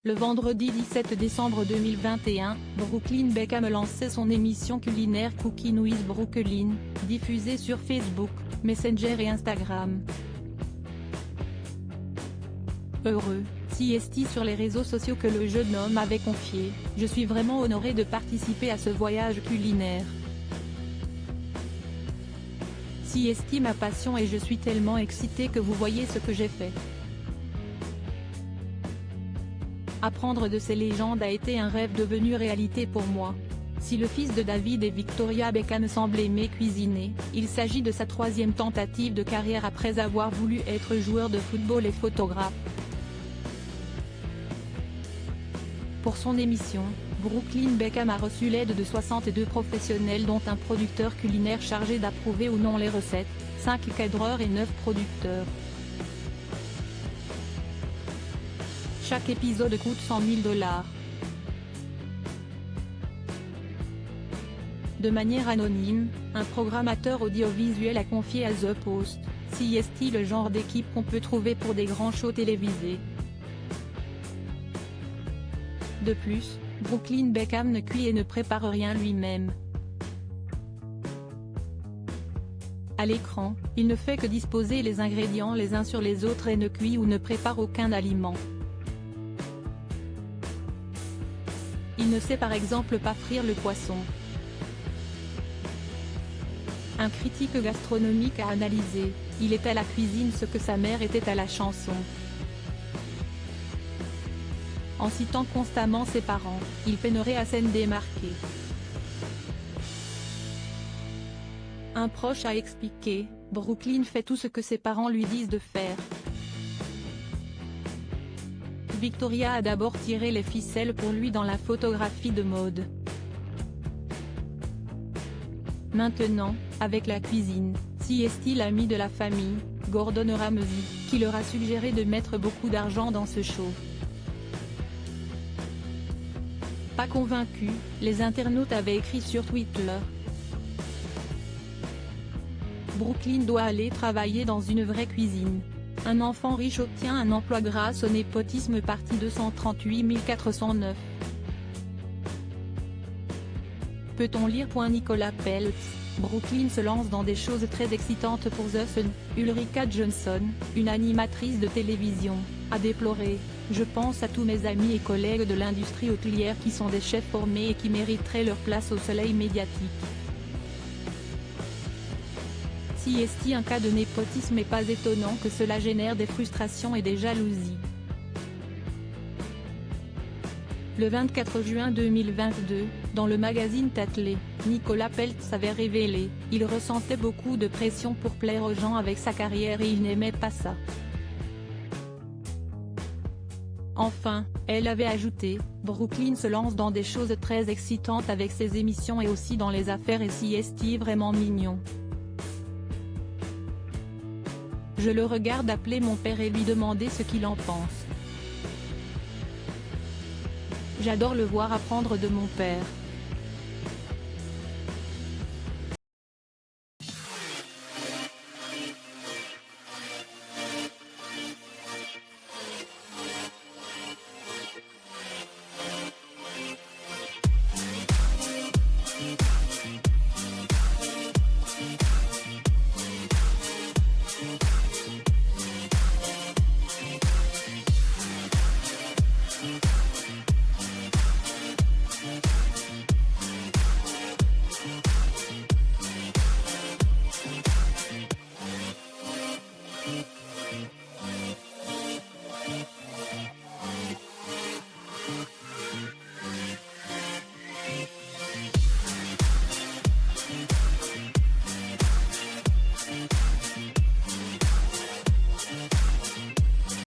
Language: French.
Le vendredi 17 décembre 2021, Brooklyn Beckham lançait son émission culinaire Cooking with Brooklyn, diffusée sur Facebook, Messenger et Instagram. Heureux, CST sur les réseaux sociaux que le jeune homme avait confié « Je suis vraiment honoré de participer à ce voyage culinaire. CST ma passion et je suis tellement excité que vous voyez ce que j'ai fait. » Apprendre de ces légendes a été un rêve devenu réalité pour moi. Si le fils de David et Victoria Beckham semble aimer cuisiner, il s'agit de sa troisième tentative de carrière après avoir voulu être joueur de football et photographe. Pour son émission, Brooklyn Beckham a reçu l'aide de 62 professionnels dont un producteur culinaire chargé d'approuver ou non les recettes, 5 cadreurs et 9 producteurs. Chaque épisode coûte 100 000 $. De manière anonyme, un programmateur audiovisuel a confié à The Post, CST le genre d'équipe qu'on peut trouver pour des grands shows télévisés. De plus, Brooklyn Beckham ne cuit et ne prépare rien lui-même. À l'écran, il ne fait que disposer les ingrédients les uns sur les autres et ne cuit ou ne prépare aucun aliment. Il ne sait par exemple pas frire le poisson. Un critique gastronomique a analysé « Il est à la cuisine ce que sa mère était à la chanson ». En citant constamment ses parents, il peinerait à s'en démarquer. Un proche a expliqué « Brooklyn fait tout ce que ses parents lui disent de faire ». Victoria a d'abord tiré les ficelles pour lui dans la photographie de mode. Maintenant, avec la cuisine, CST l'ami de la famille, Gordon Ramsay, qui leur a suggéré de mettre beaucoup d'argent dans ce show. Pas convaincus, les internautes avaient écrit sur Twitter. Brooklyn doit aller travailler dans une vraie cuisine. Un enfant riche obtient un emploi grâce au népotisme partie 238 409. Peut-on lire ? Nicolas Peltz, Brooklyn se lance dans des choses très excitantes pour The Sun. Ulrika Johnson, une animatrice de télévision, a déploré « Je pense à tous mes amis et collègues de l'industrie hôtelière qui sont des chefs formés et qui mériteraient leur place au soleil médiatique. » CST un cas de népotisme et pas étonnant que cela génère des frustrations et des jalousies. Le 24 juin 2022, dans le magazine Tatley, Nicolas Peltz avait révélé « Il ressentait beaucoup de pression pour plaire aux gens avec sa carrière et il n'aimait pas ça. » Enfin, elle avait ajouté « Brooklyn se lance dans des choses très excitantes avec ses émissions et aussi dans les affaires et CST vraiment mignon. Je le regarde appeler mon père et lui demander ce qu'il en pense. J'adore le voir apprendre de mon père. »